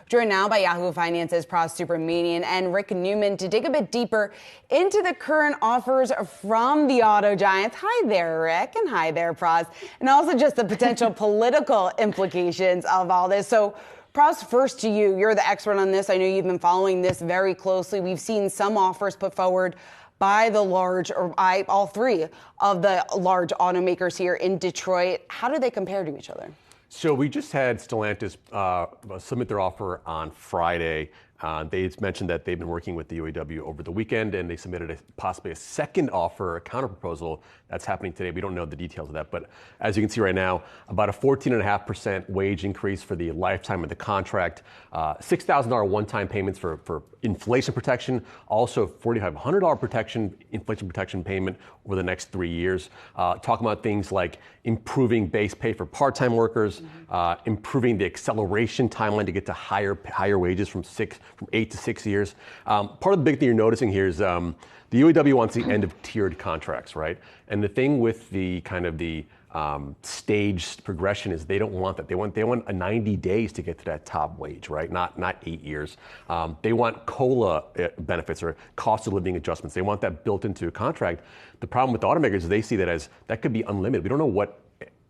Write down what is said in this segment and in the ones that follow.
Joined now by Yahoo Finance's Pras Subramanian and Rick Newman to dig a bit deeper into the current offers from the auto giants. Hi there, Rick, and hi there, Pras. And also just the potential political implications of all this. So, Pras, first to you. You're the expert on this. I know you've been following this very closely. We've seen some offers put forward by the large, or by all three of the large automakers here in Detroit. How do they compare to each other? So we just had Stellantis submit their offer on Friday. They mentioned that they've been working with the UAW over the weekend, and they submitted possibly a second offer, a counterproposal that's happening today. We don't know the details of that, but as you can see right now, about a 14.5% wage increase for the lifetime of the contract, $6,000 one-time payments for inflation protection, also $4,500 inflation protection payment over the next 3 years. Talking about things like improving base pay for part-time workers, improving the acceleration timeline to get to higher wages from 8 to 6 years. Part of the big thing you're noticing here is the UAW wants the end of tiered contracts, right? And the thing with the kind of the staged progression is they don't want that. They want a 90 days to get to that top wage, right? Not 8 years. They want COLA benefits or cost of living adjustments. They want that built into a contract. The problem with automakers is they see that as that could be unlimited. We don't know what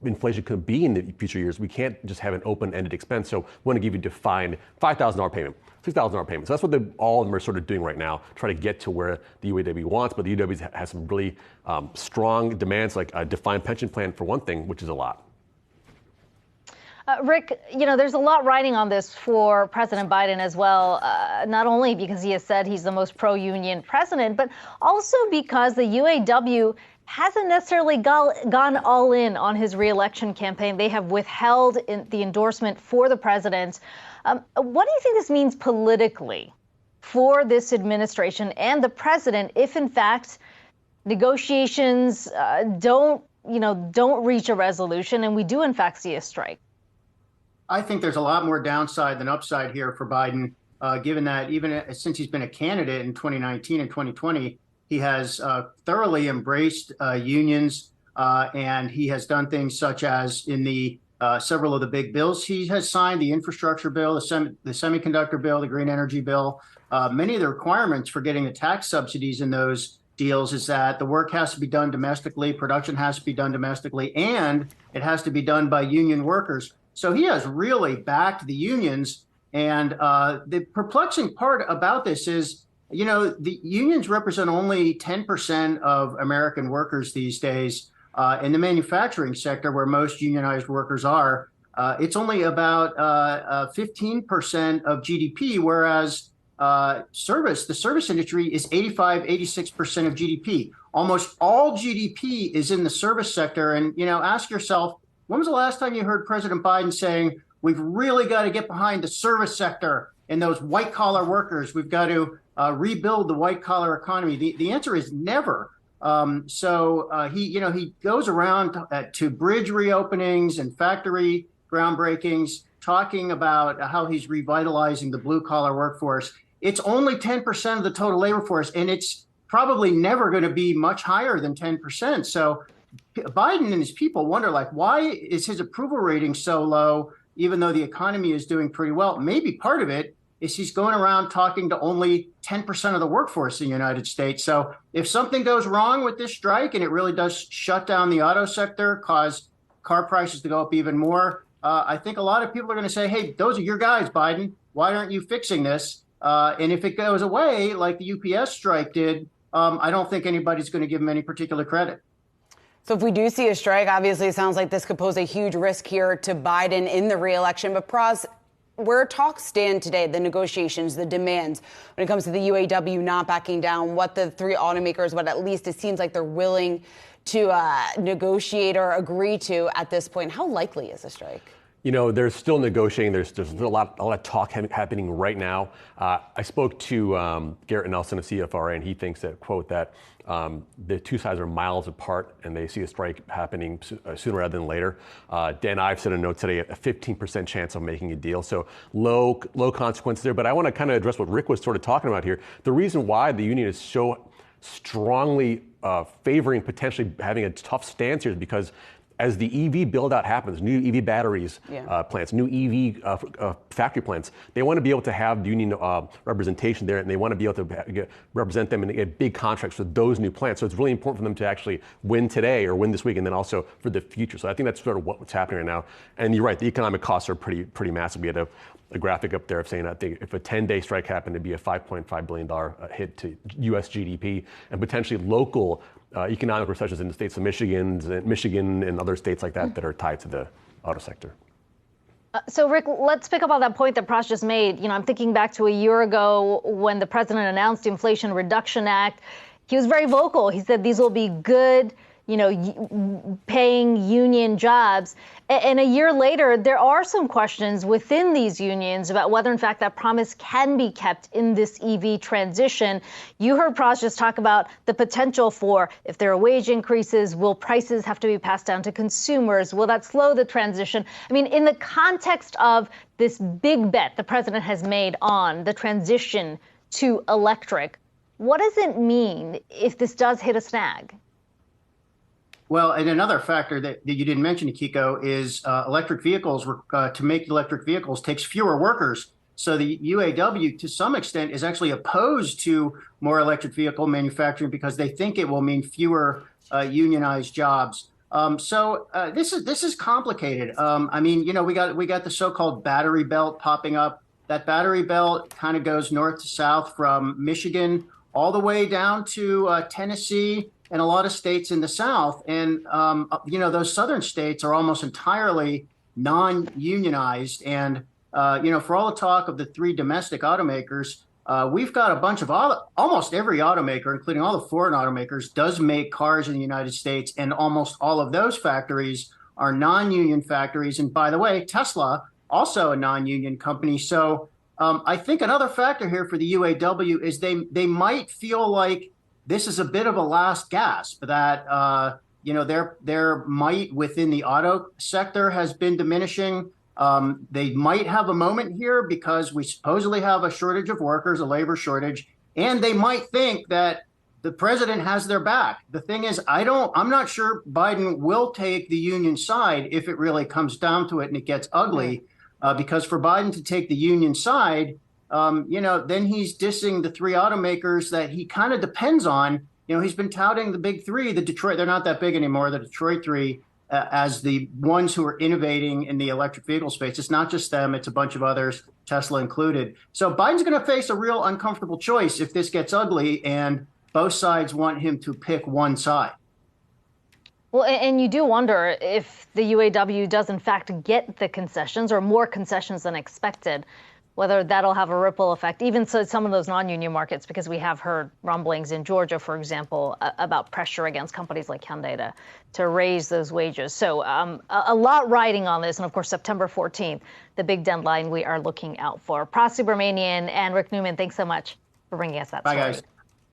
inflation could be in the future years. We can't just have an open-ended expense. So we want to give you a defined $5,000 payment, $6,000 payment. So that's what all of them are sort of doing right now, trying to get to where the UAW wants. But the UAW has some really strong demands, like a defined pension plan for one thing, which is a lot. Rick, there's a lot riding on this for President Biden as well, not only because he has said he's the most pro-union president, but also because the UAW hasn't necessarily gone all in on his reelection campaign. They have withheld the endorsement for the president. What do you think this means politically for this administration and the president if, in fact, negotiations don't reach a resolution and we do, in fact, see a strike? I think there's a lot more downside than upside here for Biden, given that even since he's been a candidate in 2019 and 2020, he has thoroughly embraced unions, and he has done things such as in the several of the big bills he has signed, the infrastructure bill, the semiconductor bill, the green energy bill. Many of the requirements for getting the tax subsidies in those deals is that the work has to be done domestically, production has to be done domestically, and it has to be done by union workers. So he has really backed the unions. And the perplexing part about this is, the unions represent only 10% of American workers these days. In the manufacturing sector, where most unionized workers are, it's only about 15% of GDP, whereas the service industry is 86% of GDP. Almost all GDP is in the service sector. And, ask yourself, when was the last time you heard President Biden saying, we've really got to get behind the service sector and those white collar workers? We've got to rebuild the white collar economy. The answer is never. So he goes around to bridge reopenings and factory groundbreakings, talking about how he's revitalizing the blue collar workforce. It's only 10% of the total labor force, and it's probably never going to be much higher than 10%. So Biden and his people wonder, why is his approval rating so low, even though the economy is doing pretty well? Maybe part of it is he's going around talking to only 10% of the workforce in the United States. So if something goes wrong with this strike and it really does shut down the auto sector, cause car prices to go up even more, I think a lot of people are going to say, hey, those are your guys, Biden. Why aren't you fixing this? And if it goes away like the UPS strike did, I don't think anybody's going to give him any particular credit. So if we do see a strike, obviously it sounds like this could pose a huge risk here to Biden in the reelection. But Pras, where talks stand today, the negotiations, the demands, when it comes to the UAW not backing down, what the three automakers, what at least it seems like they're willing to negotiate or agree to at this point, how likely is a strike? They're still negotiating. There's a lot of talk happening right now. I spoke to Garrett Nelson of CFRA, and he thinks that, quote, that the two sides are miles apart, and they see a strike happening sooner rather than later. Dan Ives sent a note today, a 15% chance of making a deal. So low consequences there. But I want to kind of address what Rick was sort of talking about here. The reason why the union is so strongly favoring potentially having a tough stance here is because as the EV build out happens, new EV batteries Yeah. plants, new EV factory plants, they want to be able to have union representation there, and they want to be able to represent them and get big contracts for those new plants. So it's really important for them to actually win today or win this week, and then also for the future. So I think that's sort of what's happening right now. And you're right, the economic costs are pretty massive. We had a graphic up there of saying, I think if a 10-day strike happened, it'd be a $5.5 billion hit to U.S. GDP and potentially local economic recessions in the states of Michigan and other states like that that are tied to the auto sector. So, Rick, let's pick up on that point that Pras just made. I'm thinking back to a year ago when the president announced the Inflation Reduction Act. He was very vocal. He said these will be good, paying union jobs. And a year later, there are some questions within these unions about whether, in fact, that promise can be kept in this EV transition. You heard Pras just talk about the potential for, if there are wage increases, will prices have to be passed down to consumers? Will that slow the transition? I mean, in the context of this big bet the president has made on the transition to electric, what does it mean if this does hit a snag? Well, and another factor that you didn't mention, Kiko, is electric vehicles. To make electric vehicles takes fewer workers. So the UAW, to some extent, is actually opposed to more electric vehicle manufacturing because they think it will mean fewer unionized jobs. So this is complicated. I mean, we got the so-called battery belt popping up. That battery belt kind of goes north to south from Michigan all the way down to Tennessee and a lot of states in the South. And, those southern states are almost entirely non-unionized. And, for all the talk of the three domestic automakers, we've got a bunch of almost every automaker, including all the foreign automakers, does make cars in the United States. And almost all of those factories are non-union factories. And by the way, Tesla, also a non-union company. So I think another factor here for the UAW is they might feel like this is a bit of a last gasp, that their might within the auto sector has been diminishing. They might have a moment here because we supposedly have a shortage of workers, a labor shortage, and they might think that the president has their back. The thing is, I'm not sure Biden will take the union side if it really comes down to it and it gets ugly, because for Biden to take the union side, then he's dissing the three automakers that he kind of depends on. He's been touting the big three, the Detroit, they're not that big anymore, the Detroit three, as the ones who are innovating in the electric vehicle space. It's not just them, it's a bunch of others, Tesla included. So Biden's going to face a real uncomfortable choice if this gets ugly and both sides want him to pick one side. Well, and you do wonder if the UAW does in fact get the concessions or more concessions than expected, whether that'll have a ripple effect, even so some of those non-union markets, because we have heard rumblings in Georgia, for example, about pressure against companies like Hyundai to raise those wages. So a lot riding on this. And of course, September 14th, the big deadline we are looking out for. Pras Subramanian and Rick Newman, thanks so much for bringing us that story. Bye, guys.